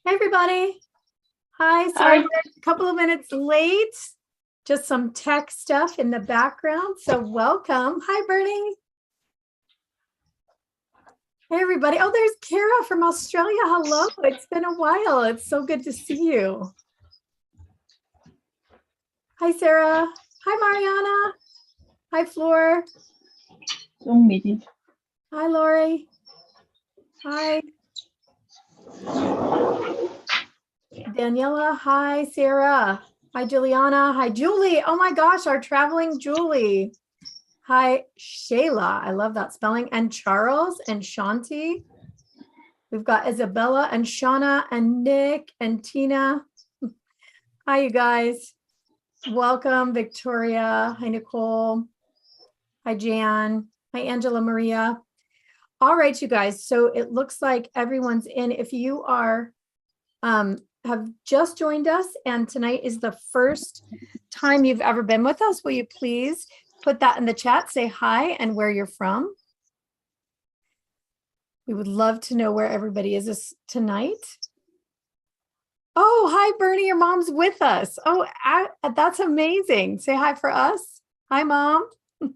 Hey everybody. Hi, sorry, Hi. we're a couple of minutes late. Just some tech stuff in the background. So welcome. Hi, Bernie. Hey everybody. Oh, there's Kara from Australia. Hello. It's been a while. It's so good to see you. Hi, Sarah. Hi, Mariana. Hi, Floor. Zoom meeting. Hi, Lori. Hi, Daniela. Hi, Sarah. Hi, Juliana. Hi, Julie. Oh my gosh, our traveling Julie. Hi, Shayla. I love that spelling. And Charles and Shanti. We've got Isabella and Shauna and Nick and Tina. Hi, you guys. Welcome, Victoria. Hi, Nicole. Hi, Jan. Hi, Angela Maria. All right, you guys. So it looks like everyone's in. If you have just joined us and tonight is the first time you've ever been with us, will you please put that in the chat, say hi and where you're from. We would love to know where everybody is tonight. Oh, hi, Bernie, your mom's with us. Oh, that's amazing. Say hi for us. Hi, Mom. All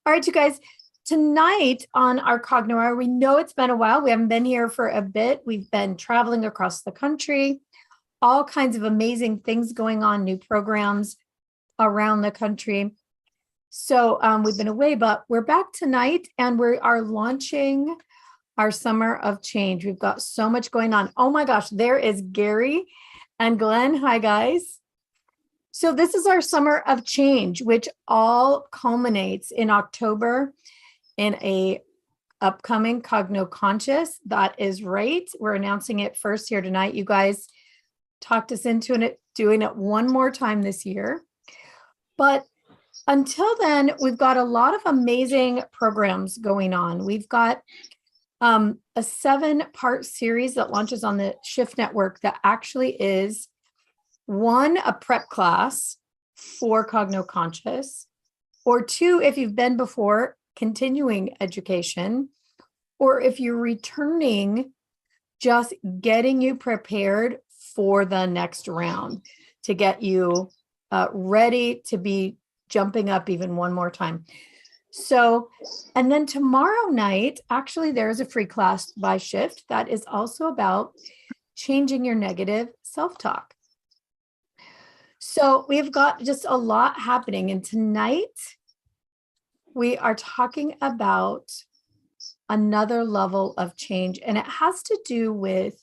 right, you guys, tonight on our Cogno Hour, we know it's been a while. We haven't been here for a bit. We've been traveling across the country, all kinds of amazing things going on, new programs around the country. So we've been away, but we're back tonight and we are launching our summer of change. We've got so much going on. Oh my gosh, there is Gary and Glenn. Hi, guys. So this is our summer of change, which all culminates in October in a upcoming Cogno Conscious. That is right. We're announcing it first here tonight. You guys talked us into it, doing it one more time this year. But until then, we've got a lot of amazing programs going on. We've got a 7-part series that launches on the Shift Network that actually is one, a prep class for Cogno Conscious, or two, if you've been before, continuing education, or if you're returning, just getting you prepared for the next round to get you ready to be jumping up even one more time. So, and then tomorrow night, actually, there's a free class by Shift that is also about changing your negative self-talk. So we've got just a lot happening. And tonight, we are talking about another level of change. And it has to do with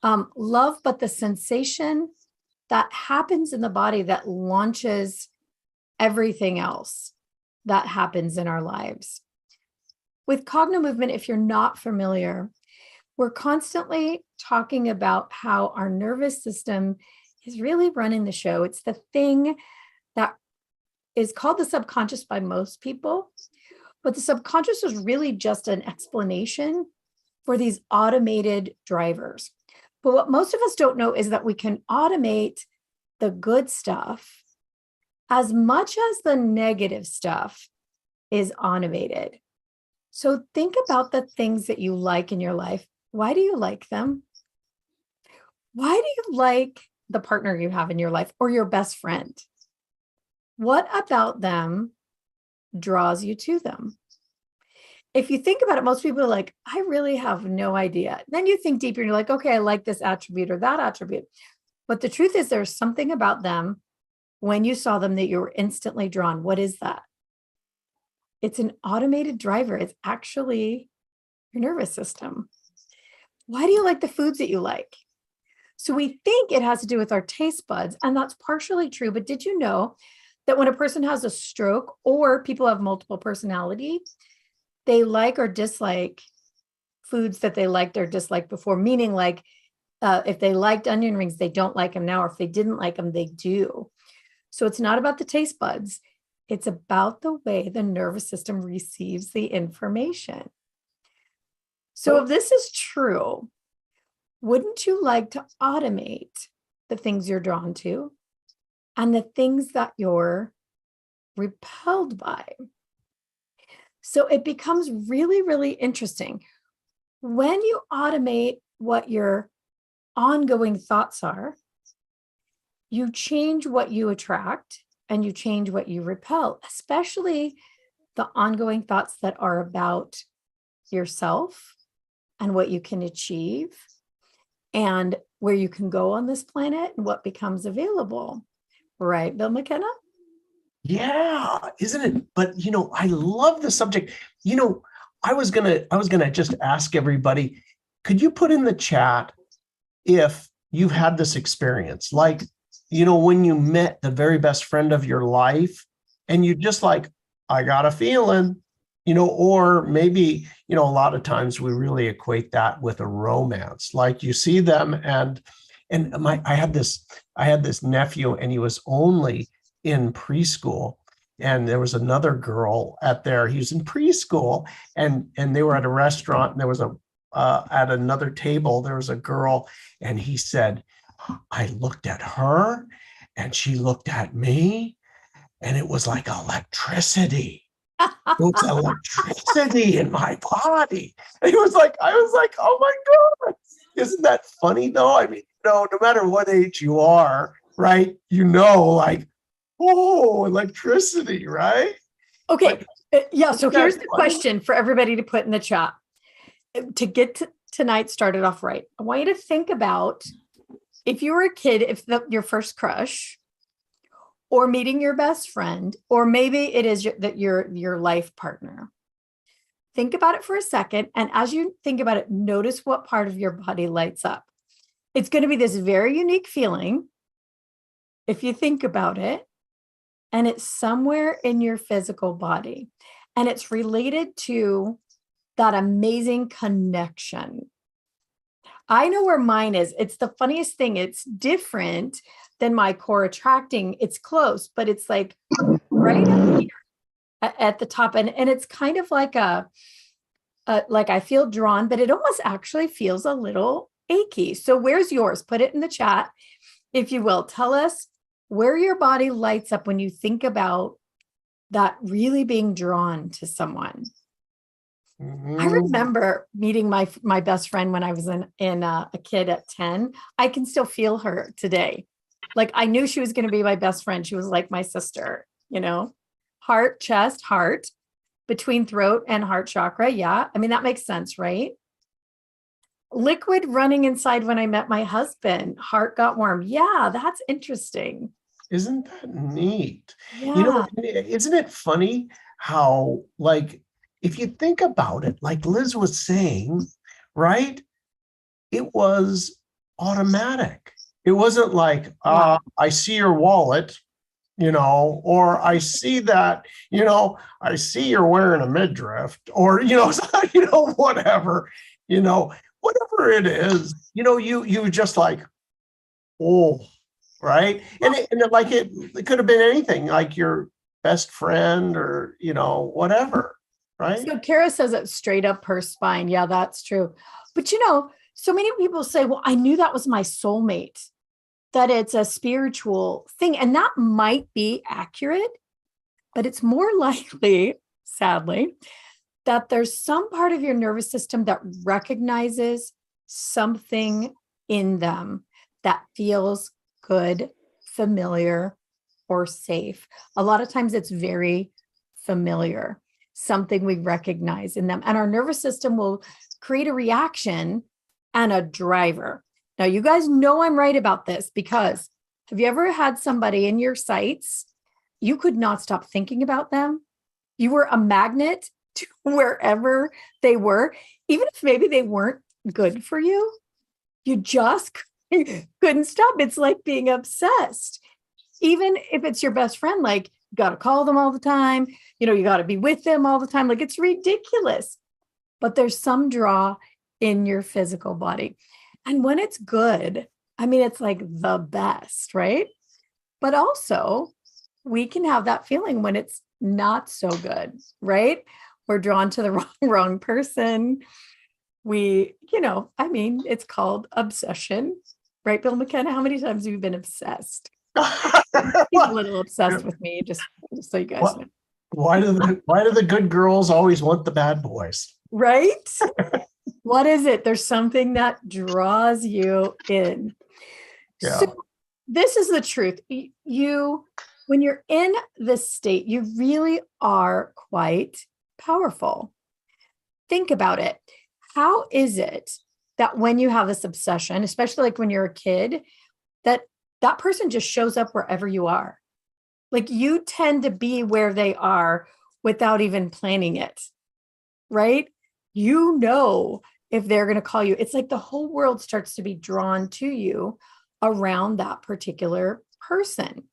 love, but the sensation that happens in the body that launches everything else that happens in our lives. With Cogno movement, if you're not familiar, we're constantly talking about how our nervous system is really running the show. It's the thing that is called the subconscious by most people, but the subconscious is really just an explanation for these automated drivers. But what most of us don't know is that we can automate the good stuff as much as the negative stuff is automated. So think about the things that you like in your life. Why do you like them? Why do you like the partner you have in your life or your best friend? What about them draws you to them? If you think about it, most people are like, I really have no idea. Then you think deeper and you're like, okay, I like this attribute or that attribute. But the truth is there's something about them when you saw them that you were instantly drawn. What is that? It's an automated driver. It's actually your nervous system. Why do you like the foods that you like? So we think it has to do with our taste buds, and that's partially true. But did you know that when a person has a stroke or people have multiple personality, they like or dislike foods that they liked or disliked before, meaning like if they liked onion rings, they don't like them now, or if they didn't like them, they do. So it's not about the taste buds. It's about the way the nervous system receives the information. So if this is true, wouldn't you like to automate the things you're drawn to and the things that you're repelled by? So it becomes really, really interesting. When you automate what you're ongoing thoughts are, you change what you attract and you change what you repel, especially the ongoing thoughts that are about yourself and what you can achieve and where you can go on this planet and what becomes available. Right, Bill McKenna? Yeah, isn't it? But I love the subject. I was gonna just ask everybody, could you put in the chat if you've had this experience? Like, when you met the very best friend of your life and you just like, I got a feeling, or maybe, a lot of times we really equate that with a romance. Like you see them and I had this nephew and he was only in preschool. And there was another girl he was in preschool and they were at a restaurant and there was at another table, there was a girl and he said, I looked at her and she looked at me and it was like electricity. It was electricity in my body. And I was like, oh my God. Isn't that funny though? I mean, no matter what age you are, right? Like, oh, electricity, right? Okay. Yeah. So here's the question for everybody to put in the chat. To get tonight started off right, I want you to think about if you were a kid, your first crush, or meeting your best friend, or maybe it is your life partner. Think about it for a second. And as you think about it, notice what part of your body lights up. It's going to be this very unique feeling if you think about it. And it's somewhere in your physical body. And it's related to that amazing connection. I know where mine is. It's the funniest thing. It's different than my core attracting. It's close, but it's like right up here at the top. And it's kind of like like I feel drawn, but it almost actually feels a little achy. So where's yours? Put it in the chat, if you will. Tell us where your body lights up when you think about that really being drawn to someone. I remember meeting my best friend when I was a kid at 10. I can still feel her today. Like I knew she was going to be my best friend. She was like my sister, heart, chest, heart, between throat and heart chakra. Yeah. I mean, that makes sense, right? Liquid running inside when I met my husband. Heart got warm. Yeah, that's interesting. Isn't that neat? Yeah. Isn't it funny how, like, if you think about it, like Liz was saying, right? It was automatic. It wasn't like, I see your wallet, or I see that, I see you're wearing a midriff, or, whatever, whatever it is, you just like, oh, right. And it could have been anything, like your best friend or, whatever. Right. So Kara says it straight up her spine. Yeah, that's true. But so many people say, well, I knew that was my soulmate, that it's a spiritual thing. And that might be accurate, but it's more likely, sadly, that there's some part of your nervous system that recognizes something in them that feels good, familiar, or safe. A lot of times it's very familiar, something we recognize in them. And our nervous system will create a reaction and a driver. Now, you guys know I'm right about this because have you ever had somebody in your sights? You could not stop thinking about them. You were a magnet to wherever they were, even if maybe they weren't good for you. You just couldn't stop. It's like being obsessed. Even if it's your best friend, like you got to call them all the time. You got to be with them all the time. Like it's ridiculous. But there's some draw in your physical body. And when it's good, I mean, it's like the best, right? But also, we can have that feeling when it's not so good, right? We're drawn to the wrong person. It's called obsession, right, Bill McKenna? How many times have you been obsessed? He's a little obsessed with me, just so you guys know. Why do the good girls always want the bad boys? Right? What is it? There's something that draws you in. Yeah. So this is the truth. When you're in this state, you really are quite powerful. Think about it. How is it that when you have this obsession, especially like when you're a kid, that that person just shows up wherever you are? Like you tend to be where they are without even planning it, right? You know if they're going to call you. It's like the whole world starts to be drawn to you around that particular person.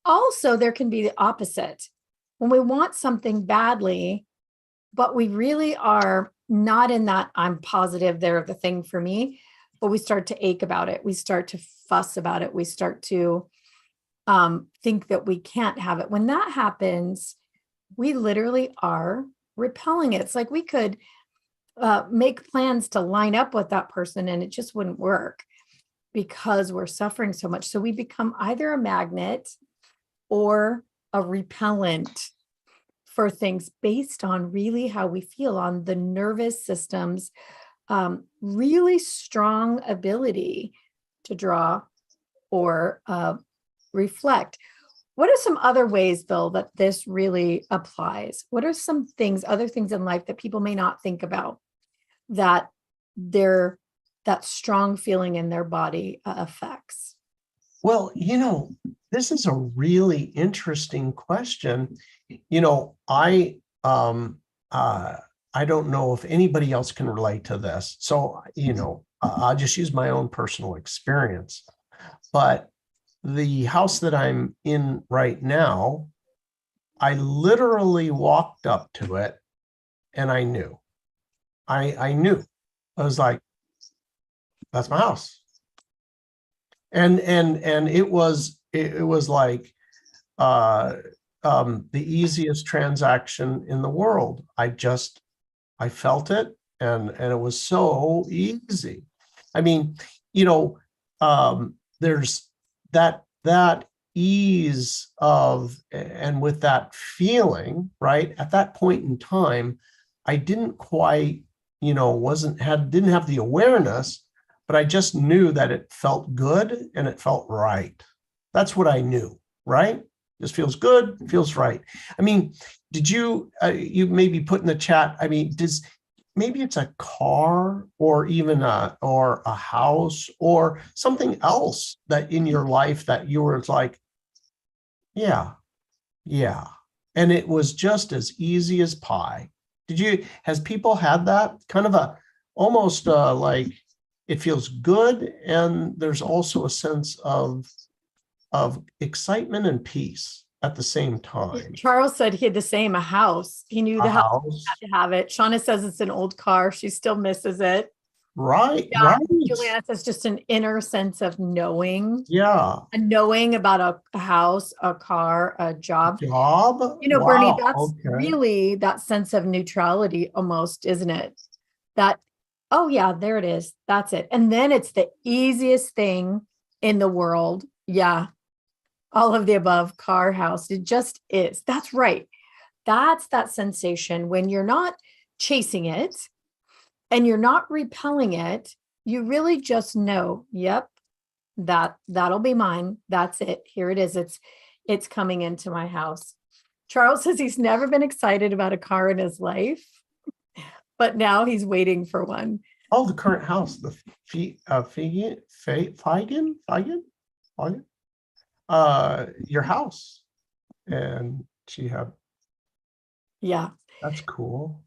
Also, there can be the opposite. When we want something badly, but we really are not in that I'm positive they're the thing for me, but we start to ache about it. We start to fuss about it. We start to think that we can't have it. When that happens, we literally are repelling it. It's like we could make plans to line up with that person and it just wouldn't work because we're suffering so much. So we become either a magnet or a repellent for things based on really how we feel on the nervous system's really strong ability to draw or reflect. What are some other ways, Bill, that this really applies? What are some things, other things in life that people may not think about that that strong feeling in their body affects? Well, this is a really interesting question. I don't know if anybody else can relate to this. So, I'll just use my own personal experience. But the house that I'm in right now, I literally walked up to it and I knew. I knew. I was like, that's my house. And it was like the easiest transaction in the world. I felt it and it was so easy. I mean, there's that ease of, and with that feeling, right? At that point in time, I didn't quite, didn't have the awareness, but I just knew that it felt good and it felt right. That's what I knew, right? This feels good, feels right. I mean, did you maybe put in the chat, I mean, maybe it's a car or even a house or something else that in your life that you were like, yeah. And it was just as easy as pie. Has people had that kind of almost like it feels good and there's also a sense of excitement and peace at the same time? Charles said he had the same, a house. He knew A the house house. had to have it. Shauna says it's an old car. She still misses it. Right. Juliana says just an inner sense of knowing, Yeah. a knowing about a house, a car, a job. Job. Bernie, Wow. that's Okay. really that sense of neutrality almost, isn't it? That, oh yeah, there it is. That's it. And then it's the easiest thing in the world. Yeah. All of the above, car, house, it just is. That's right. That's that sensation when you're not chasing it and you're not repelling it. You really just know, yep, that'll be mine. That's it. Here it is. It's coming into my house. Charles says he's never been excited about a car in his life, but now he's waiting for one. Oh, the current house, the Feigen, your house, and she had. Yeah, That's cool.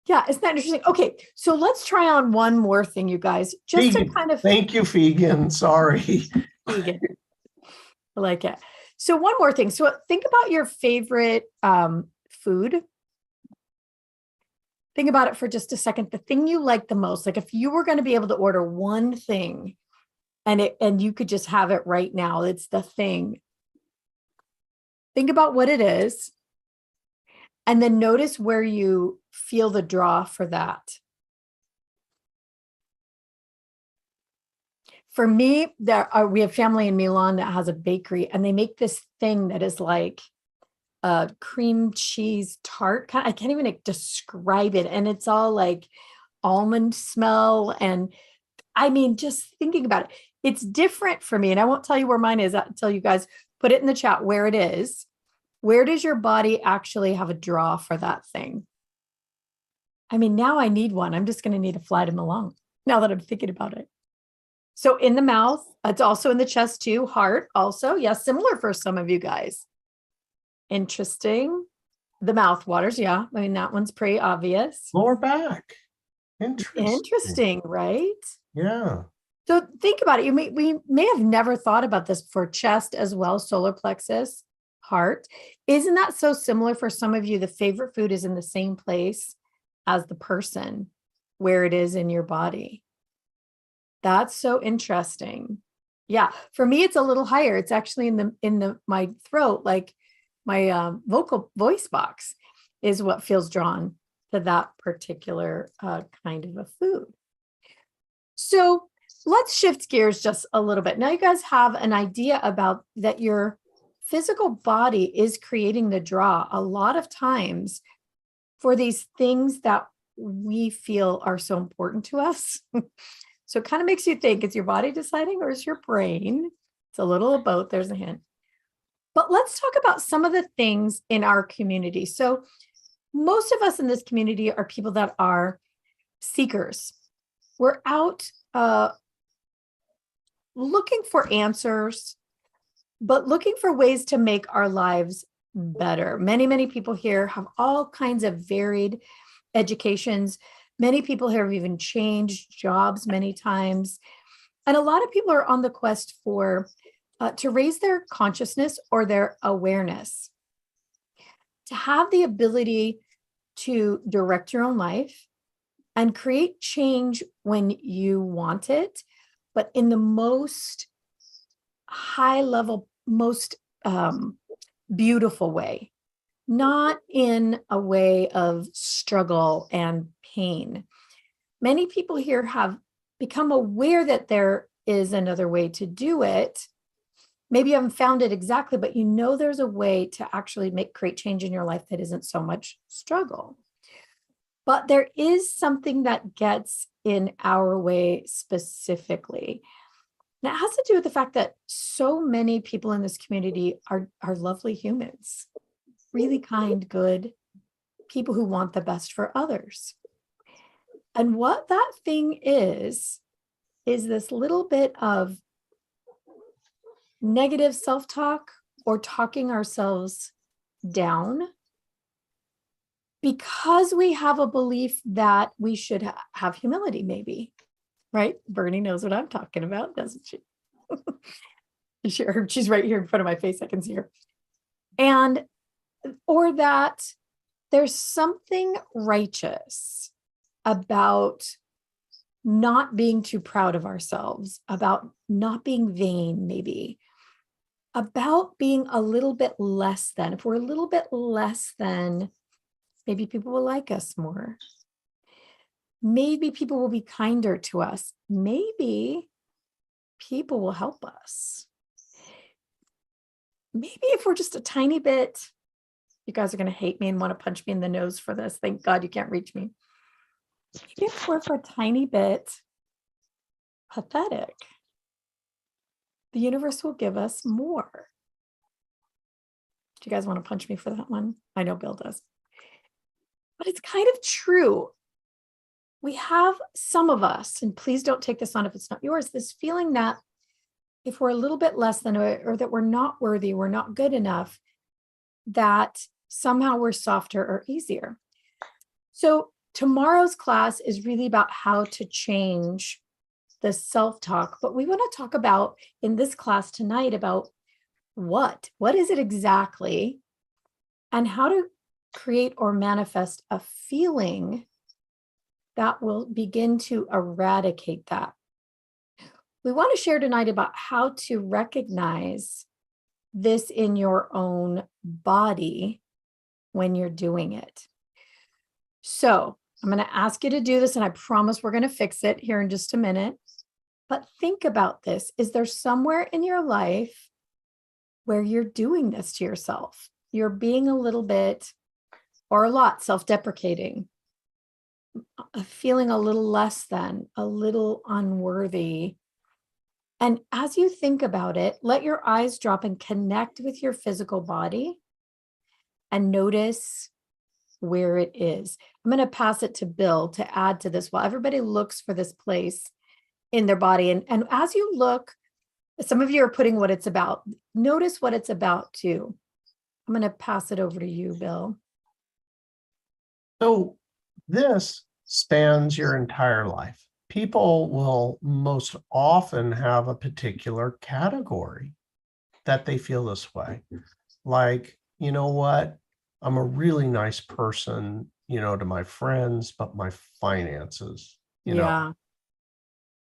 yeah, isn't that interesting? Okay, so let's try on one more thing, you guys, just to kind of thank you, Fegan. Sorry. vegan. I like it. So one more thing. So think about your favorite food. Think about it for just a second. The thing you like the most, like if you were going to be able to order one thing and you could just have it right now, it's the thing. Think about what it is. And then notice where you feel the draw for that. For me, we have family in Milan that has a bakery and they make this thing that is like a cream cheese tart. I can't even describe it. And it's all like almond smell. And I mean, just thinking about it, it's different for me. And I won't tell you where mine is until you guys put it in the chat where it is. Where does your body actually have a draw for that thing? I mean, now I need one. I'm just going to need a flight of Malone now that I'm thinking about it. So in the mouth, it's also in the chest too. Heart also. Yes, similar for some of you guys. Interesting. The mouth waters. Yeah. I mean, that one's pretty obvious. Lower back. Interesting, right? Yeah. So think about it. We may have never thought about this for chest as well, solar plexus, heart. Isn't that so similar for some of you? The favorite food is in the same place as the person where it is in your body. That's so interesting. Yeah, for me, it's a little higher. It's actually in my throat, like my vocal voice box is what feels drawn to that particular kind of a food. So let's shift gears just a little bit. Now you guys have an idea about that your physical body is creating the draw a lot of times for these things that we feel are so important to us. So it kind of makes you think, is your body deciding or is your brain? It's a little of both. There's a hint. But let's talk about some of the things in our community. So most of us in this community are people that are seekers. We're out looking for answers, but looking for ways to make our lives better. Many, many people here have all kinds of varied educations. Many people here have even changed jobs many times. And a lot of people are on the quest for to raise their consciousness or their awareness, to have the ability to direct your own life and create change when you want it, but in the most high level, most beautiful way, not in a way of struggle and pain. Many people here have become aware that there is another way to do it. Maybe you haven't found it exactly, but you know there's a way to actually create change in your life that isn't so much struggle. But there is something that gets in our way specifically. And it has to do with the fact that so many people in this community are lovely humans, really kind, good people who want the best for others. And what that thing is this little bit of negative self-talk or talking ourselves down because we have a belief that we should have humility, maybe, right? Bernie knows what I'm talking about, doesn't she? Sure, she's right here in front of my face. I can see her. And, or that there's something righteous about not being too proud of ourselves, about not being vain, maybe, about being a little bit less than. If we're a little bit less than, maybe people will like us more. Maybe people will be kinder to us. Maybe people will help us. Maybe if we're just a tiny bit, you guys are going to hate me and want to punch me in the nose for this. Thank God you can't reach me. Maybe if we're for a tiny bit pathetic, the universe will give us more. Do you guys want to punch me for that one? I know Bill does. But it's kind of true. We have some of us, and please don't take this on if it's not yours, this feeling that if we're a little bit less than, or that we're not worthy, we're not good enough, that somehow we're softer or easier. So tomorrow's class is really about how to change the self-talk, but we want to talk about in this class tonight about what is it exactly, and how to create or manifest a feeling that will begin to eradicate that. We want to share tonight about how to recognize this in your own body when you're doing it. So I'm going to ask you to do this, and I promise we're going to fix it here in just a minute. But think about this. Is there somewhere in your life where you're doing this to yourself? You're being a little bit or a lot self-deprecating. feeling a little less than, a little unworthy. And as you think about it, let your eyes drop and connect with your physical body and notice where it is. I'm going to pass it to Bill to add to this while everybody looks for this place in their body. And as you look, some of you are putting what it's about. Notice what it's about too. I'm going to pass it over to you, Bill. So this spans your entire life. People will most often have a particular category that they feel this way. Like, you know what? I'm a really nice person, to my friends, but my finances, Yeah.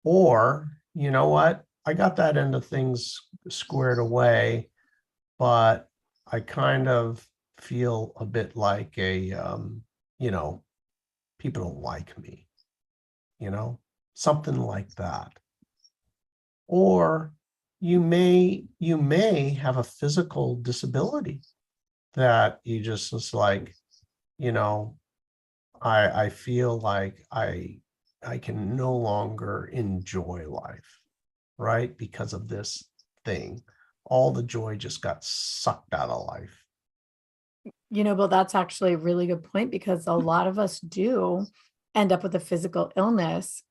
or, you know what? I got that end of things squared away, but I kind of feel a bit like people don't like me, something like that. Or you may have a physical disability that you just is like, I feel like I can no longer enjoy life, right? Because of this thing. All the joy just got sucked out of life. Bill, that's actually a really good point because a lot of us do end up with a physical illness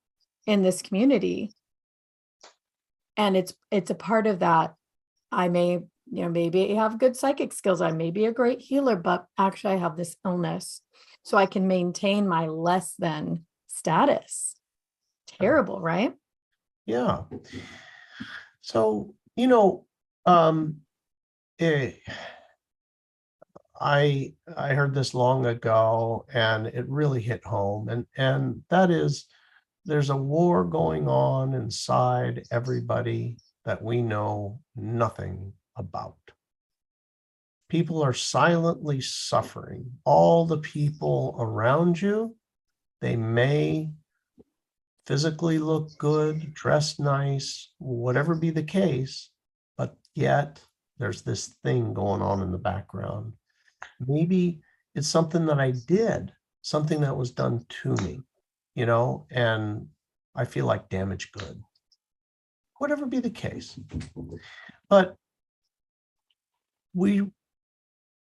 in this community. And it's a part of that. I may, maybe have good psychic skills. I may be a great healer, but actually I have this illness. So I can maintain my less than status. Terrible, right? Yeah. So, I heard this long ago and it really hit home. And that is, there's a war going on inside everybody that we know nothing about. People are silently suffering. All the people around you, they may physically look good, dress nice, whatever be the case, but yet there's this thing going on in the background. Maybe it's something that I did, something that was done to me, and I feel like damaged good, whatever be the case. But we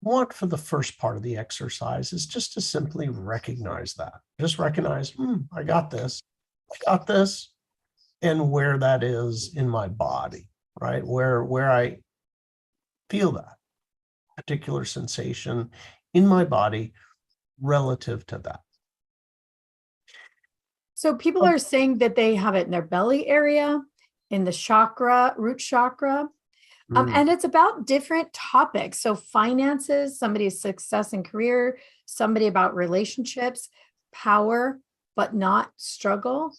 want for the first part of the exercise is just to simply recognize that. Just recognize, I got this, and where that is in my body, right? Where I feel that particular sensation in my body relative to that. So people are saying that they have it in their belly area, in the root chakra. And it's about different topics. So finances, somebody's success and career, somebody about relationships, power, but not struggle.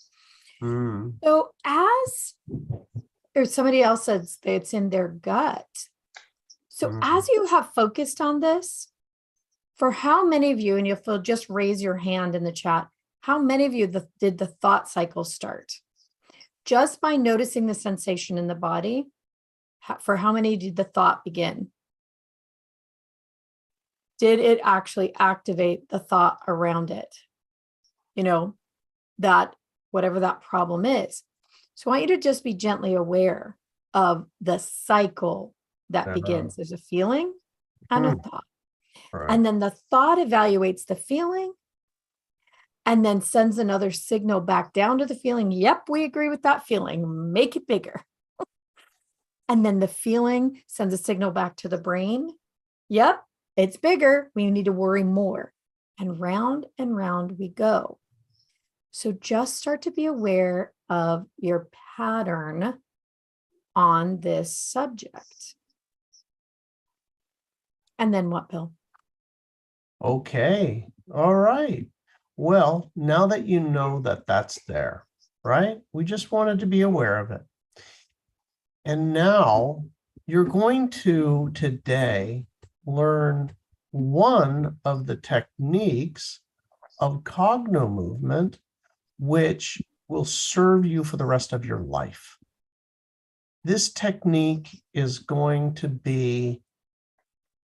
So or somebody else says it's in their gut. So as you have focused on this, for how many of you, and if you'll just raise your hand in the chat, how many of you did the thought cycle start? Just by noticing the sensation in the body, for how many did the thought begin? Did it actually activate the thought around it? That whatever that problem is. So I want you to just be gently aware of the cycle that begins. There's a feeling and a thought. Right. And then the thought evaluates the feeling and then sends another signal back down to the feeling. Yep, we agree with that feeling. Make it bigger. And then the feeling sends a signal back to the brain. Yep, it's bigger. We need to worry more. And round we go. So just start to be aware of your pattern on this subject. And then what, Bill? Okay. All right. Well, now that you know that that's there, right? We just wanted to be aware of it. And now you're going to today learn one of the techniques of Cogno movement, which will serve you for the rest of your life. This technique is going to be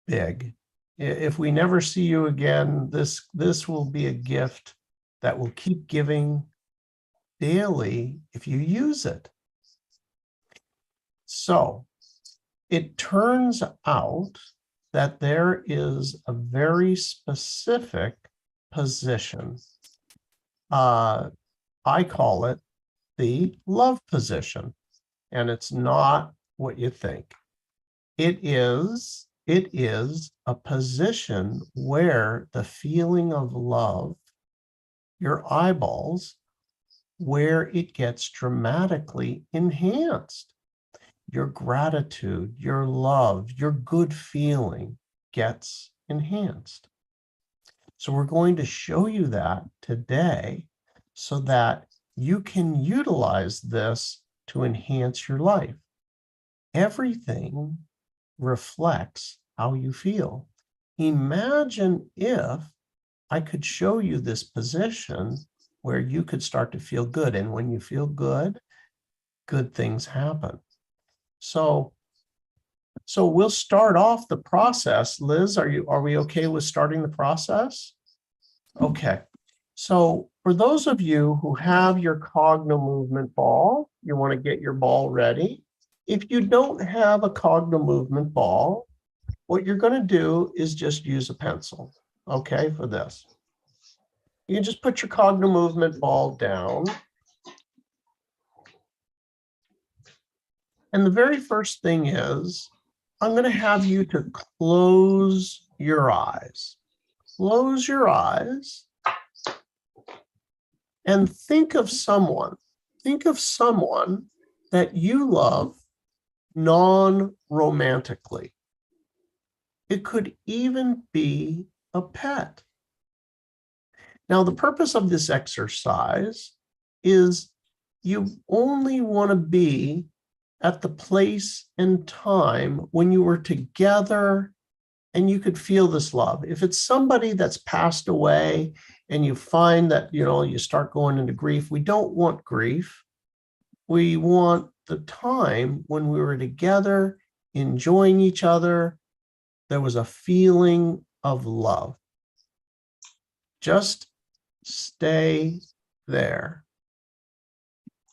big. If we never see you again, this will be a gift that will keep giving daily if you use it. So it turns out that there is a very specific position. I call it the love position, and it's not what you think. It is a position where the feeling of love, your eyeballs, where it gets dramatically enhanced. Your gratitude, your love, your good feeling gets enhanced. So we're going to show you that today so that you can utilize this to enhance your life. Everything reflects how you feel. Imagine if I could show you this position where you could start to feel good. And when you feel good, good things happen. So we'll start off the process. Liz, are we okay with starting the process? Okay. So for those of you who have your Cogno movement ball, you want to get your ball ready. If you don't have a Cogno movement ball, what you're going to do is just use a pencil, okay, for this. You can just put your Cogno movement ball down. And the very first thing is, I'm going to have you to close your eyes. Close your eyes and think of someone. Think of someone that you love non-romantically. It could even be a pet. Now, the purpose of this exercise is you only want to be at the place and time when you were together and you could feel this love. If it's somebody that's passed away and you find that, you start going into grief, we don't want grief. We want the time when we were together, enjoying each other. There was a feeling of love. Just stay there.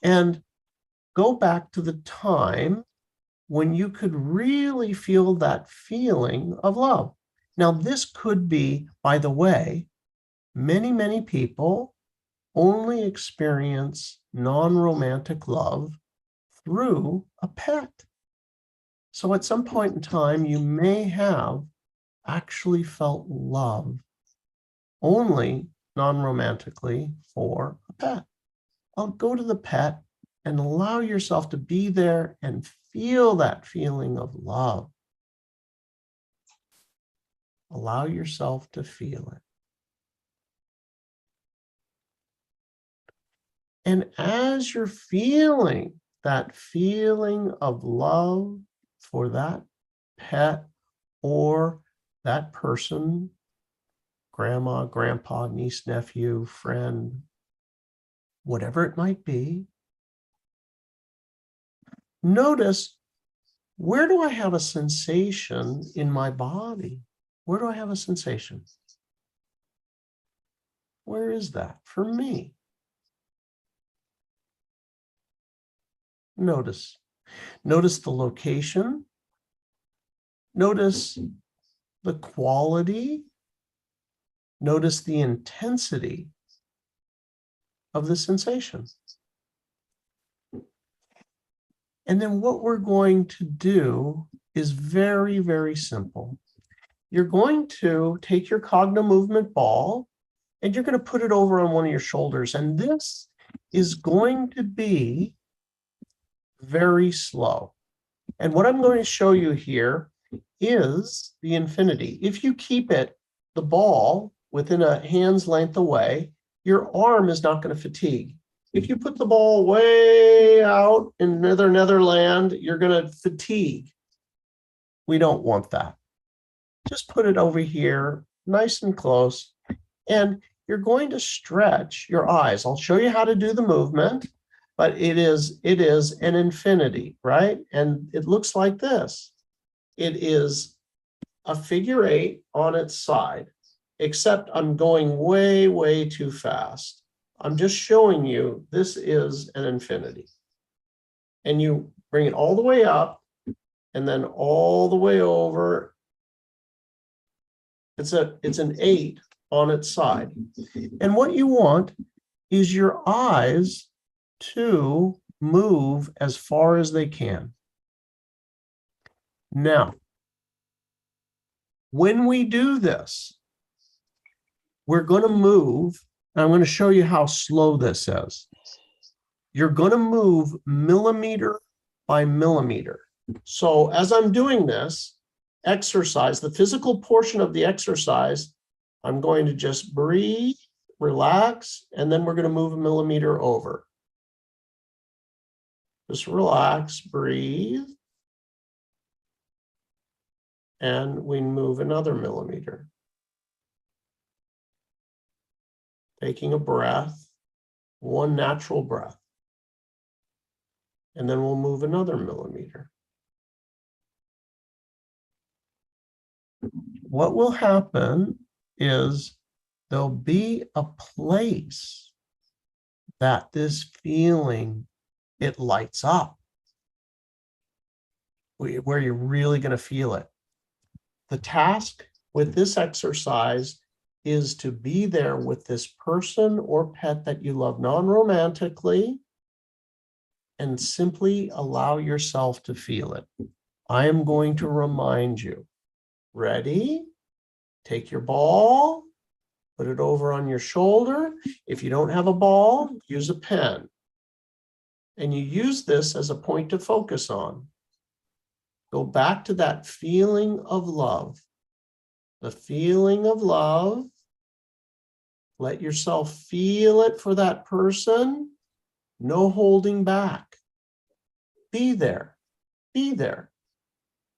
And go back to the time when you could really feel that feeling of love. Now, this could be, by the way, many people only experience non-romantic love through a pet. So at some point in time, you may have actually felt love only non-romantically for a pet. I'll go to the pet and allow yourself to be there and feel that feeling of love. Allow yourself to feel it. And as you're feeling that feeling of love for that pet or that person, grandma, grandpa, niece, nephew, friend, whatever it might be, notice, where do I have a sensation in my body? Where do I have a sensation? Where is that for me? Notice. Notice the location. Notice the quality. Notice the intensity of the sensation. And then what we're going to do is very simple. You're going to take your Cogno movement ball and you're going to put it over on one of your shoulders. And this is going to be very slow. And what I'm going to show you here is the infinity. If you keep it, the ball, within a hand's length away, your arm is not going to fatigue. If you put the ball way out in Netherland, you're going to fatigue. We don't want that. Just put it over here, nice and close, and you're going to stretch your eyes. I'll show you how to do the movement, but it is an infinity, right? And it looks like this. It is a figure 8 on its side. except I'm going way, way too fast. I'm just showing you this is an infinity. And you bring it all the way up and then all the way over. It's an 8 on its side. And what you want is your eyes to move as far as they can. Now, when we do this, we're going to move. I'm going to show you how slow this is. You're going to move millimeter by millimeter. So as I'm doing this exercise, the physical portion of the exercise, I'm going to just breathe, relax, and then we're going to move a millimeter over. Just relax, breathe, and we move another millimeter. Taking a breath, one natural breath. And then we'll move another millimeter. What will happen is there'll be a place that this feeling, it lights up, where you're really going to feel it. The task with this exercise is to be there with this person or pet that you love non-romantically and simply allow yourself to feel it. I am going to remind you. Ready? Take your ball, put it over on your shoulder. If you don't have a ball, use a pen. And you use this as a point to focus on. Go back to that feeling of love. The feeling of love. Let yourself feel it for that person. No holding back. Be there. Be there.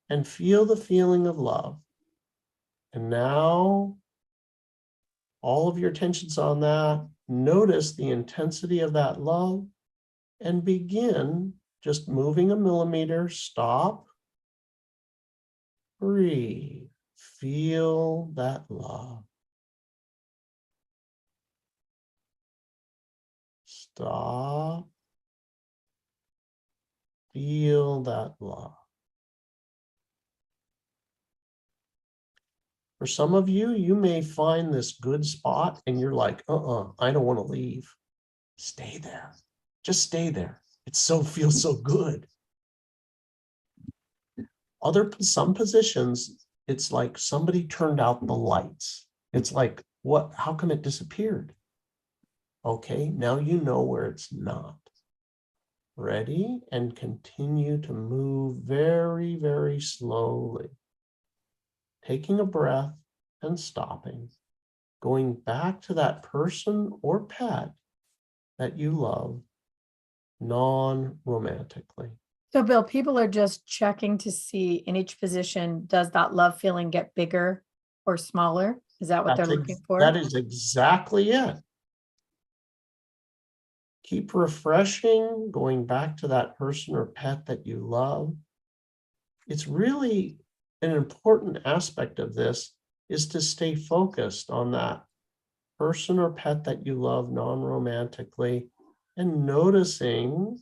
And feel the feeling of love. And now, all of your attention's on that. Notice the intensity of that love and begin just moving a millimeter. Stop. Breathe. Feel that love. Stop. Feel that love. For some of you, you may find this good spot and you're like, I don't want to leave. Stay there. Just stay there. It feels so good. Some positions, it's like somebody turned out the lights. It's like, what? How come it disappeared? Okay, now you know where it's not. Ready? And continue to move very, very slowly. Taking a breath and stopping. Going back to that person or pet that you love non-romantically. So Bill, people are just checking to see in each position, does that love feeling get bigger or smaller? Is that what they're looking for? That is exactly it. Keep refreshing, going back to that person or pet that you love. It's really an important aspect of this is to stay focused on that person or pet that you love non-romantically and noticing,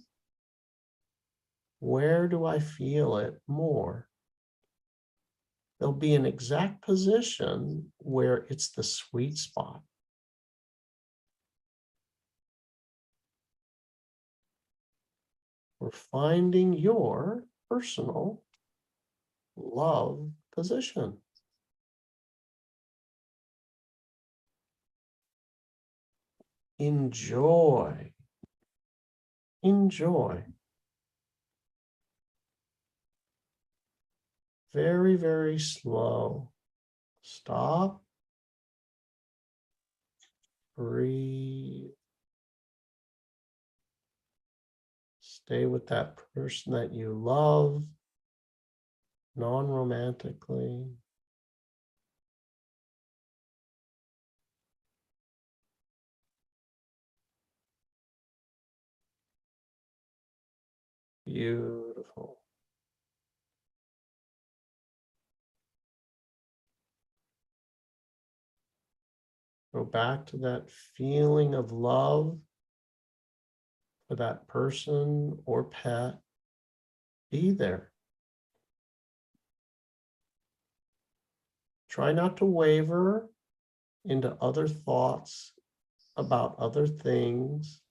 where do I feel it more? There'll be an exact position where it's the sweet spot. We're finding your personal love position. Enjoy. Enjoy. Very, very slow. Stop. Breathe. Stay with that person that you love, non-romantically. Beautiful. Go back to that feeling of love for that person or pet. Be there. Try not to waver into other thoughts about other things.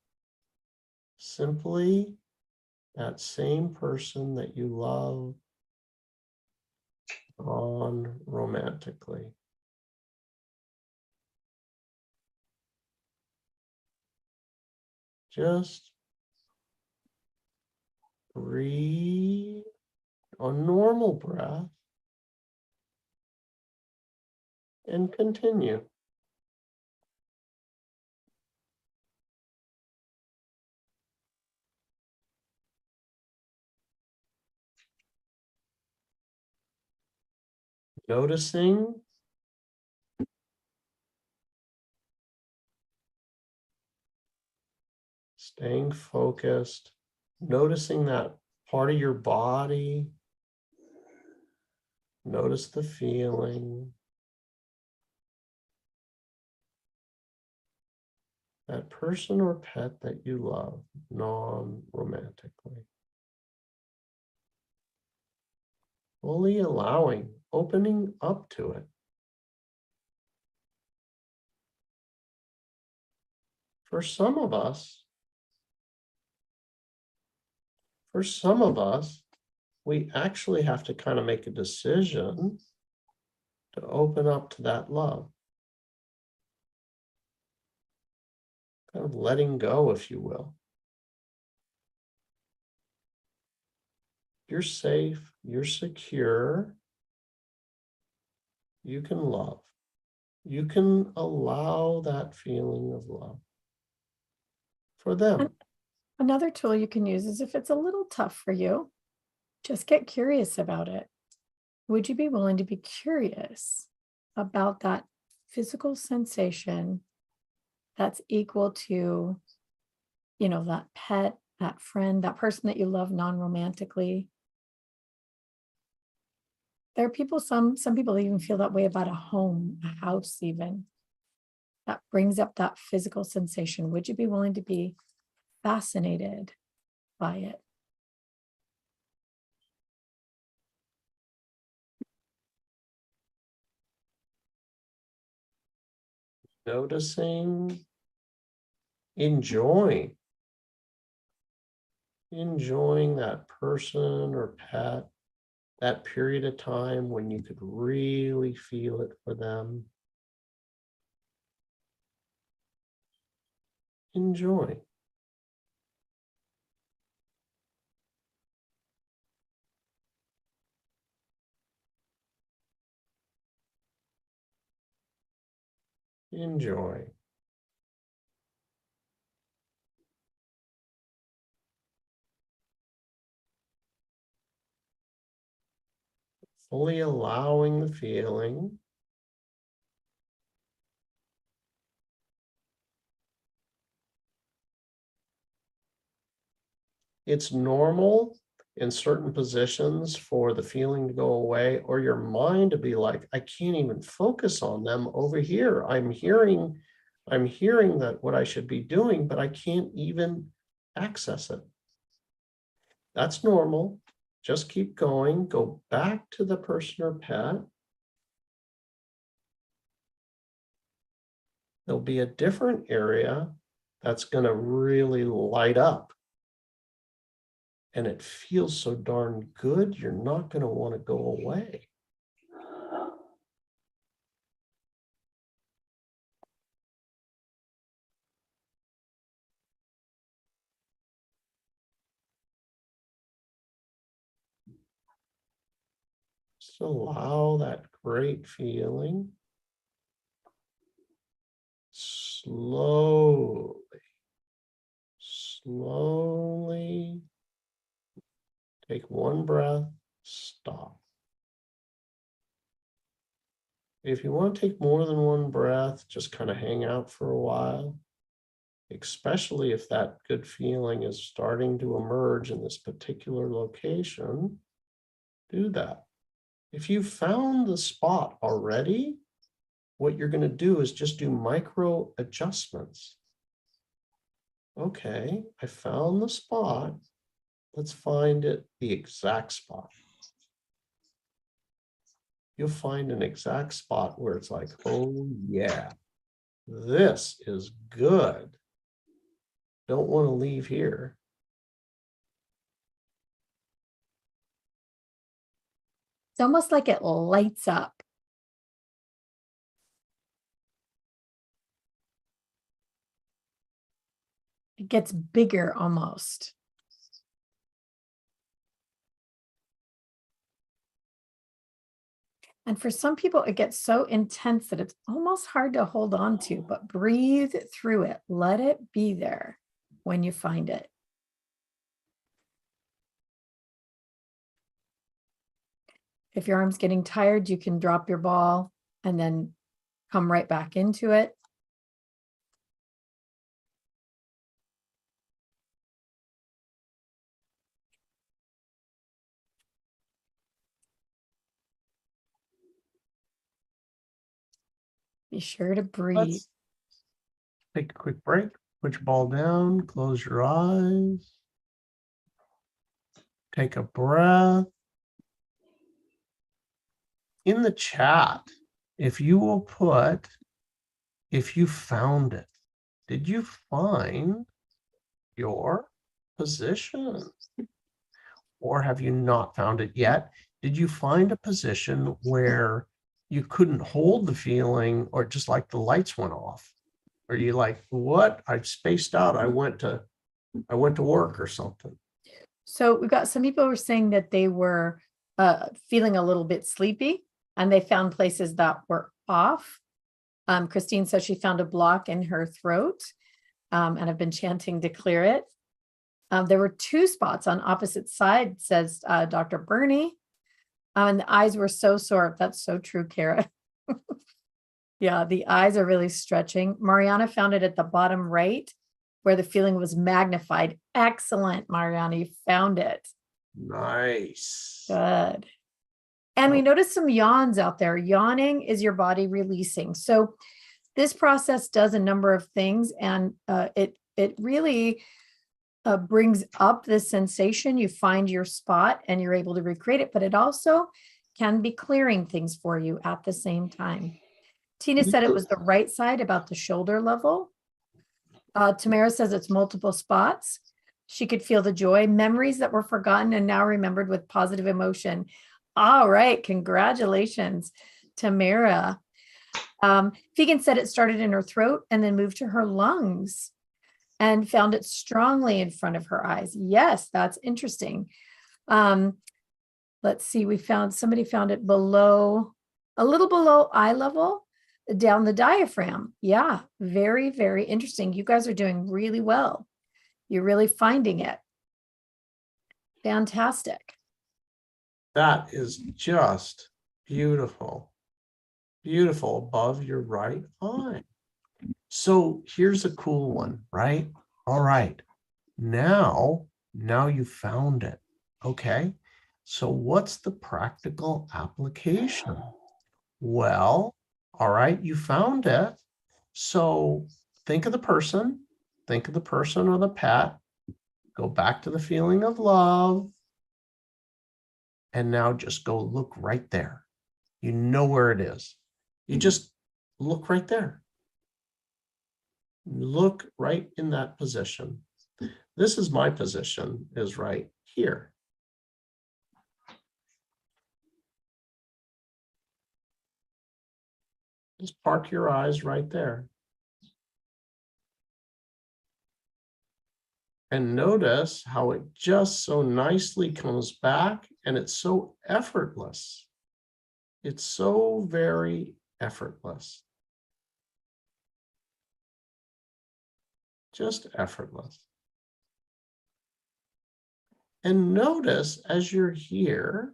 Simply that same person that you love non-romantically. Just breathe a normal breath and continue. Noticing staying focused, noticing that part of your body, notice the feeling, that person or pet that you love non-romantically. Fully allowing, opening up to it. For some of us, we actually have to kind of make a decision to open up to that love. Kind of letting go, if you will. You're safe, you're secure, you can love. You can allow that feeling of love for them. Another tool you can use is if it's a little tough for you, just get curious about it. Would you be willing to be curious about that physical sensation that's equal to, that pet, that friend, that person that you love non-romantically? There are people, some people even feel that way about a home, a house even. That brings up that physical sensation. Would you be willing to be fascinated by it? Noticing, enjoying that person or pet, that period of time when you could really feel it for them. Enjoy. Enjoy. Fully allowing the feeling. It's normal in certain positions for the feeling to go away or your mind to be like, I can't even focus on them over here. I'm hearing that what I should be doing, but I can't even access it. That's normal. Just keep going. Go back to the person or pet. There'll be a different area that's going to really light up. And it feels so darn good, you're not going to want to go away. Just allow that great feeling. Slowly take one breath, stop. If you want to take more than one breath, just kind of hang out for a while, especially if that good feeling is starting to emerge in this particular location, do that. If you found the spot already, what you're going to do is just do micro adjustments. Okay, I found the spot. Let's find it, the exact spot. You'll find an exact spot where it's like, oh yeah, this is good. Don't want to leave here. It's almost like it lights up. It gets bigger almost. And for some people, it gets so intense that it's almost hard to hold on to, but breathe through it. Let it be there when you find it. If your arm's getting tired, you can drop your ball and then come right back into it. Be sure to breathe. Let's take a quick break. Put your ball down, close your eyes. Take a breath. In the chat, if you will put, if you found it, did you find your position? Or have you not found it yet? Did you find a position where you couldn't hold the feeling, or just like the lights went off? Or you like, what? I spaced out. I went to work or something. So we've got some people who were saying that they were feeling a little bit sleepy and they found places that were off. Christine says she found a block in her throat and have been chanting to clear it. There were 2 spots on opposite sides, says Dr. Bernie. And the eyes were so sore. That's so true, Kara. Yeah, the eyes are really stretching. Mariana found it at the bottom right where the feeling was magnified. Excellent, Mariana, you found it. Nice. Good. And we noticed some yawns out there. Yawning is your body releasing. So this process does a number of things, and it really brings up this sensation. You find your spot and you're able to recreate it, but it also can be clearing things for you at the same time. Tina said it was the right side, about the shoulder level. Tamara says it's multiple spots. She could feel the joy, memories that were forgotten and now remembered with positive emotion. All right, congratulations, Tamara. Fegan said it started in her throat and then moved to her lungs and found it strongly in front of her eyes. Yes, that's interesting. Let's see, somebody found it below, a little below eye level, down the diaphragm. Yeah, very, very interesting. You guys are doing really well. You're really finding it. Fantastic. That is just beautiful. Beautiful above your right eye. So here's a cool one, right? All right. Now you found it. Okay. So what's the practical application? Well, all right, you found it. So think of the person or the pet, go back to the feeling of love, and now just go look right there. You know where it is. You just look right there. Look right in that position. This is my position, is right here. Just park your eyes right there. And notice how it just so nicely comes back, and it's so effortless. It's so very effortless. Just effortless. And notice as you're here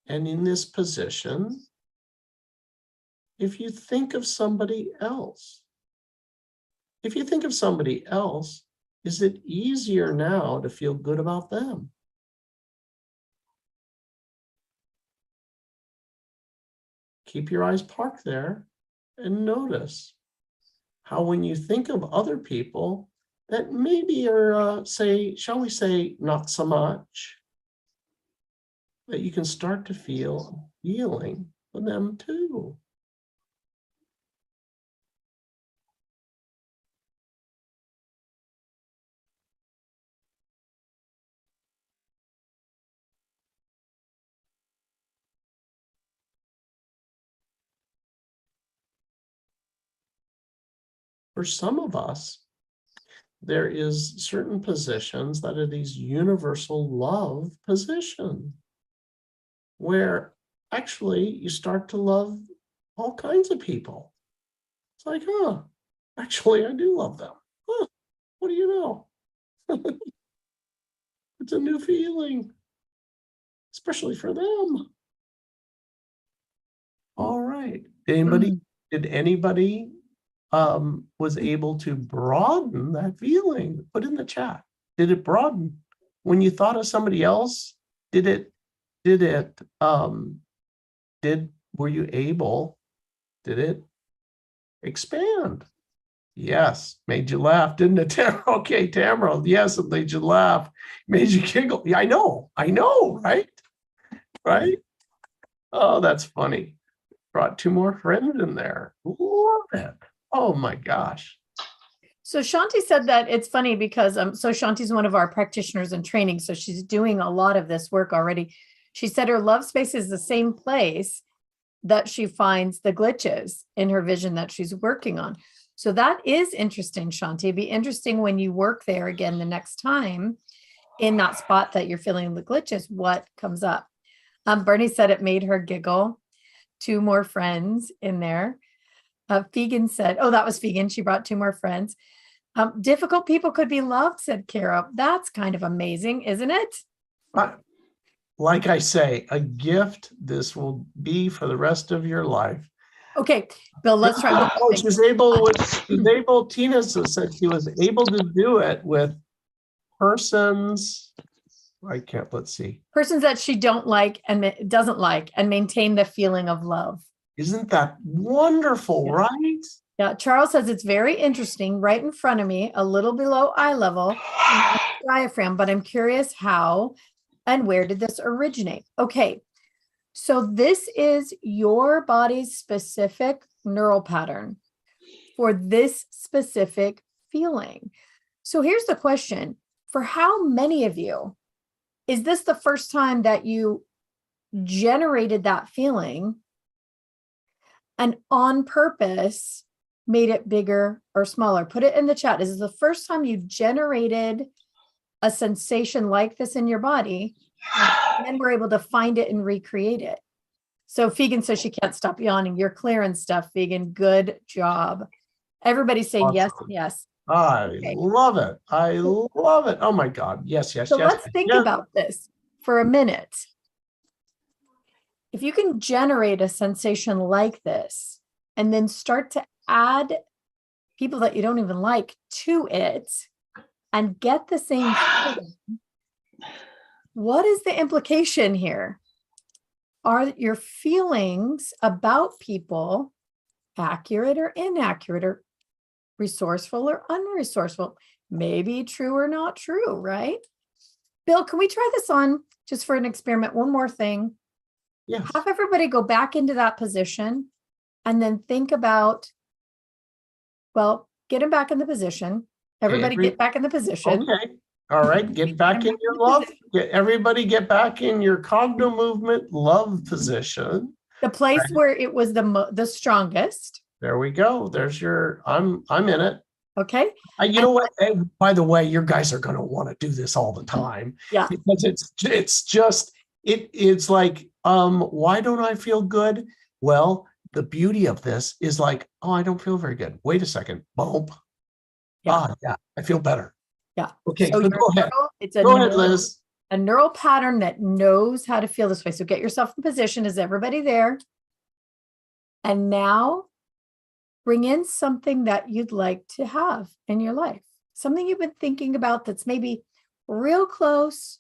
and in this position, if you think of somebody else, is it easier now to feel good about them? keep your eyes parked there and notice how when you think of other people that maybe are, shall we say, not so much, that you can start to feel healing for them too. For some of us, there is certain positions that are these universal love positions, where actually you start to love all kinds of people. It's like, actually I do love them. What do you know? It's a new feeling, especially for them. All right. Did anybody was able to broaden that feeling? Put in the chat. Did it broaden? When you thought of somebody else, were you able, did it expand? Yes, made you laugh, didn't it, Tamara? Okay, Tamara, yes, it made you laugh, made you giggle. Yeah, I know, right? Right? Oh, that's funny. Brought two more friends in there. Love it. Oh my gosh. So Shanti said that it's funny because so Shanti's one of our practitioners in training, so she's doing a lot of this work already. She said her love space is the same place that she finds the glitches in her vision that she's working on. So that is interesting, Shanti. It'd be interesting when you work there again the next time in that spot that you're feeling the glitches, what comes up. Bernie said it made her giggle. Two more friends in there. Fegan said, oh, that was Fegan. She brought two more friends. Difficult people could be loved, said Kara. That's kind of amazing, isn't it? Like I say, a gift. This will be for the rest of your life. Okay, Bill, let's try. Oh, she's able, Tina said she was able to do it with persons. Let's see. Persons that she doesn't like and maintain the feeling of love. Isn't that wonderful, Yeah. right? Yeah, Charles says it's very interesting, right in front of me, a little below eye level, diaphragm, but I'm curious how and where did this originate? Okay, so this is your body's specific neural pattern for this specific feeling. So here's the question. For how many of you, is this the first time that you generated that feeling and on purpose made it bigger or smaller? Put it in the chat. Is this the first time you generated a sensation like this in your body and were able to find it and recreate it? So Fegan says she can't stop yawning. You're clearing stuff, Fegan. Good job. Everybody's saying Awesome. yes. I love it. I love it. Oh my God. Yes. So let's think about this for a minute. If you can generate a sensation like this and then start to add people that you don't even like to it and get the same feeling, what is the implication here? Are your feelings about people accurate or inaccurate, or resourceful or unresourceful? Maybe true or not true, right? Bill, can we try this on just for an experiment? One more thing. Yes. Have everybody go back into that position and then think about, well, get them back in the position. Everybody get back in the position. Okay. All right. Get back in your love. Everybody get back in your Cogno movement love position. The place where it was the strongest. There we go. There's your, I'm in it. Okay. You know what? Hey, by the way, your guys are going to want to do this all the time. Yeah. Because it's like, why don't I feel good? Well, the beauty of this is like, oh, I don't feel very good. Wait a second. Bump. Yeah. Yeah, I feel better. Yeah. Okay, so so go ahead. Go ahead, Liz. A neural pattern that knows how to feel this way. So get yourself in position. Is everybody there? And now bring in something that you'd like to have in your life. Something you've been thinking about that's maybe real close.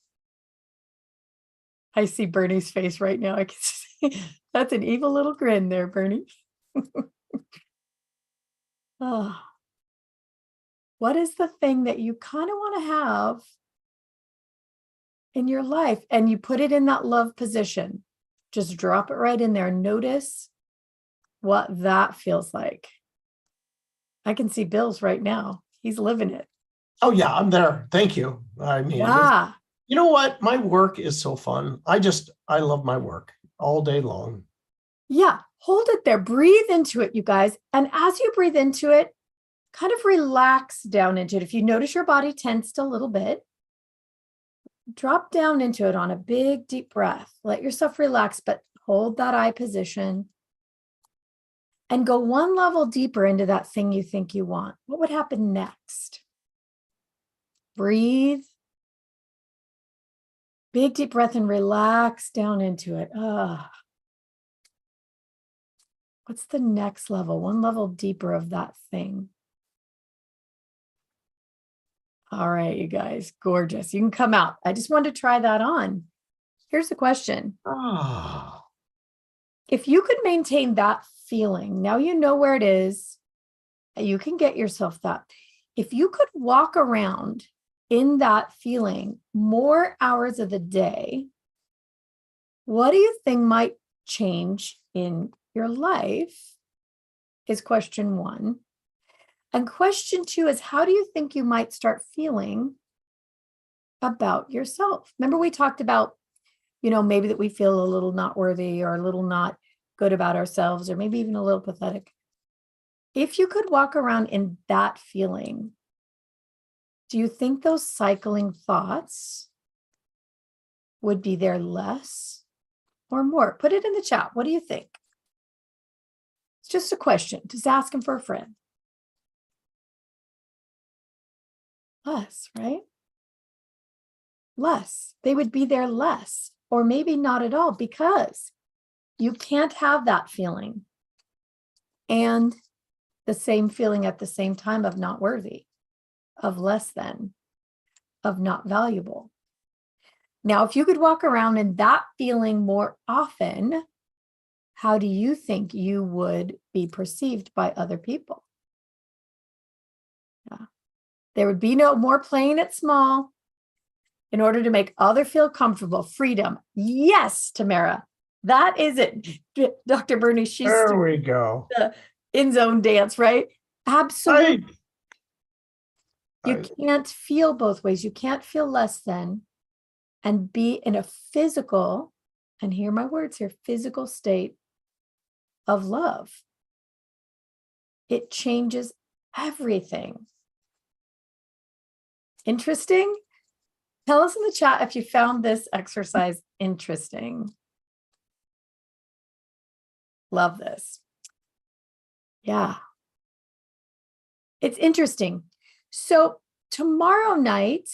I see Bernie's face right now. I can see. That's an evil little grin there, Bernie. Oh, what is the thing that you kind of want to have in your life? And you put it in that love position. Just drop it right in there. Notice what that feels like. I can see Bill's right now. He's living it. Oh yeah, I'm there. Thank you. I mean, Yeah. you know what? My work is so fun. I love my work all day long. Yeah. Hold it there. Breathe into it, you guys. And as you breathe into it, kind of relax down into it. If you notice your body tensed a little bit, drop down into it on a big, deep breath. Let yourself relax, but hold that eye position and go one level deeper into that thing you think you want. What would happen next? Breathe. Big, deep breath and relax down into it. What's the next level? One level deeper of that thing. All right, you guys, gorgeous. You can come out. I just wanted to try that on. Here's the question. Ah, If you could maintain that feeling, now you know where it is, you can get yourself that. If you could walk around in that feeling more hours of the day, what do you think might change in your life? Is question one. And question two is, how do you think you might start feeling about yourself? Remember, we talked about, maybe that we feel a little not worthy or a little not good about ourselves, or maybe even a little pathetic. If you could walk around in that feeling, do you think those cycling thoughts would be there less or more? Put it in the chat. What do you think? It's just a question. Just asking for a friend. Less, right? Less. They would be there less, or maybe not at all, because you can't have that feeling and the same feeling at the same time of not worthy, of less than, of not valuable. Now, if you could walk around in that feeling more often, how do you think you would be perceived by other people? Yeah. There would be no more playing it small in order to make others feel comfortable. Freedom. Yes, Tamara. That is it. Dr. Bernie, she's there we go. the in-zone dance, right? Absolutely. You can't feel both ways. You can't feel less than and be in a physical, and hear my words here, physical state of love. It changes everything. Interesting? Tell us in the chat if you found this exercise interesting. Love this. Yeah. It's interesting. So tomorrow night,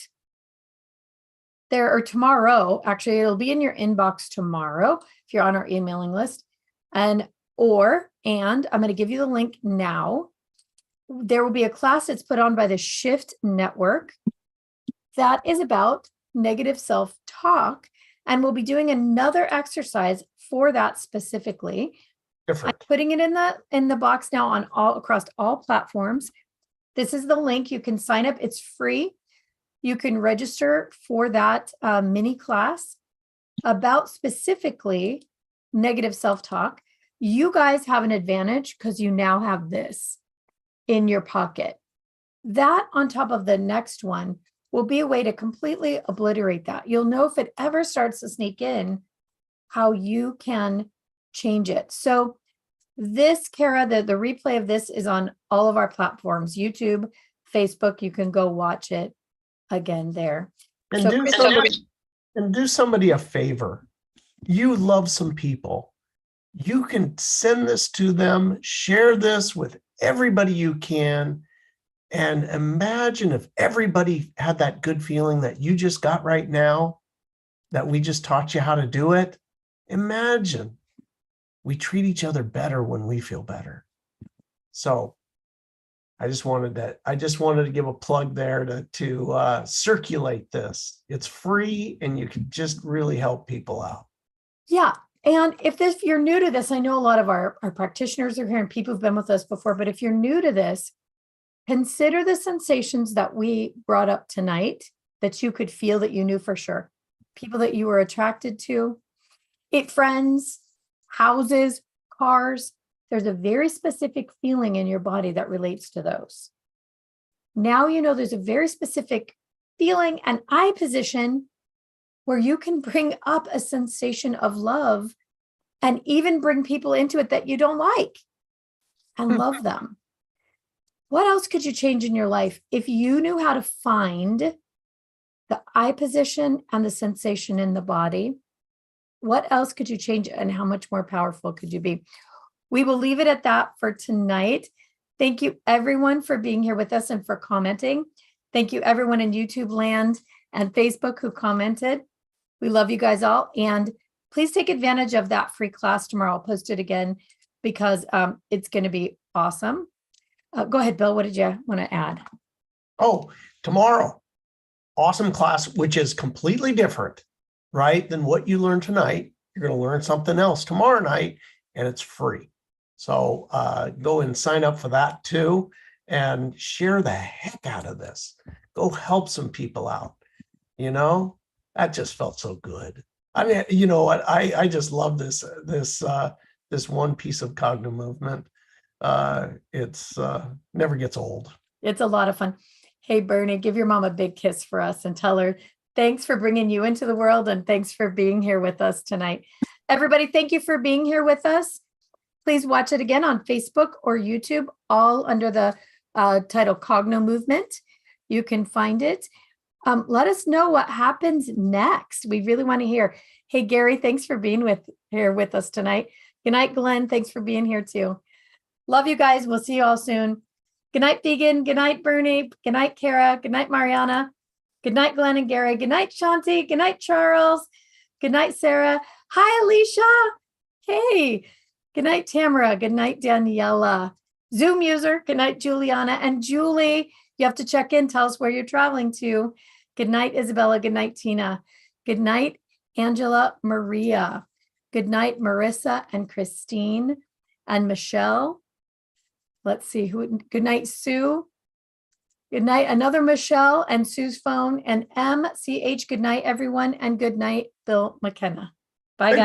actually, it'll be in your inbox tomorrow if you're on our emailing list. And I'm going to give you the link now. There will be a class that's put on by the Shift Network that is about negative self-talk. And we'll be doing another exercise for that specifically. Different. I'm putting it in the box now on across all platforms. This is the link. You can sign up. It's free. You can register for that mini class about specifically negative self-talk. You guys have an advantage because you now have this in your pocket. That on top of the next one will be a way to completely obliterate that. You'll know if it ever starts to sneak in, how you can change it. So this, Kara, the replay of this is on all of our platforms, YouTube, Facebook. You can go watch it again there. And So do somebody a favor. You love some people. You can send this to them, share this with everybody you can, and imagine if everybody had that good feeling that you just got right now, that we just taught you how to do it. Imagine we treat each other better when we feel better. So I just wanted to give a plug there to circulate this. It's free and you can just really help people out. yeah. And if you're new to this, I know a lot of our practitioners are here and people who've been with us before, but if you're new to this, consider the sensations that we brought up tonight that you could feel that you knew for sure. People that you were attracted to, friends, houses, cars. There's a very specific feeling in your body that relates to those. Now you know there's a very specific feeling and eye position where you can bring up a sensation of love and even bring people into it that you don't like and love them. What else could you change in your life if you knew how to find the eye position and the sensation in the body? What else could you change and how much more powerful could you be? We will leave it at that for tonight. Thank you everyone for being here with us and for commenting. Thank you everyone in YouTube land and Facebook who commented. We love you guys all. And please take advantage of that free class tomorrow. I'll post it again because it's going to be awesome. Go ahead, Bill. What did you want to add? Oh, tomorrow, awesome class, which is completely different, right, than what you learned tonight. You're going to learn something else tomorrow night, and it's free. So go and sign up for that too, and share the heck out of this. Go help some people out. You know, that just felt so good. I mean, you know what? I just love this one piece of Cogno movement. It's never gets old. It's a lot of fun. Hey, Bernie, give your mom a big kiss for us and tell her thanks for bringing you into the world and thanks for being here with us tonight. Everybody, thank you for being here with us. Please watch it again on Facebook or YouTube, all under the title Cogno Movement. You can find it. Let us know what happens next. We really want to hear. Hey, Gary, thanks for being here with us tonight. Good night, Glenn. Thanks for being here too. Love you guys. We'll see you all soon. Good night, Vegan. Good night, Bernie. Good night, Kara. Good night, Mariana. Good night, Glenn and Gary. Good night, Shanti. Good night, Charles. Good night, Sarah. Hi, Alicia. Hey. Good night, Tamara. Good night, Daniela. Zoom user. Good night, Juliana. And Julie, you have to check in. Tell us where you're traveling to. Good night, Isabella. Good night, Tina. Good night, Angela Maria. Good night, Marissa and Christine and Michelle. Let's see who. Good night, Sue. Good night, another Michelle and Sue's phone and MCH. Good night, everyone. And good night, Bill McKenna. Bye, guys.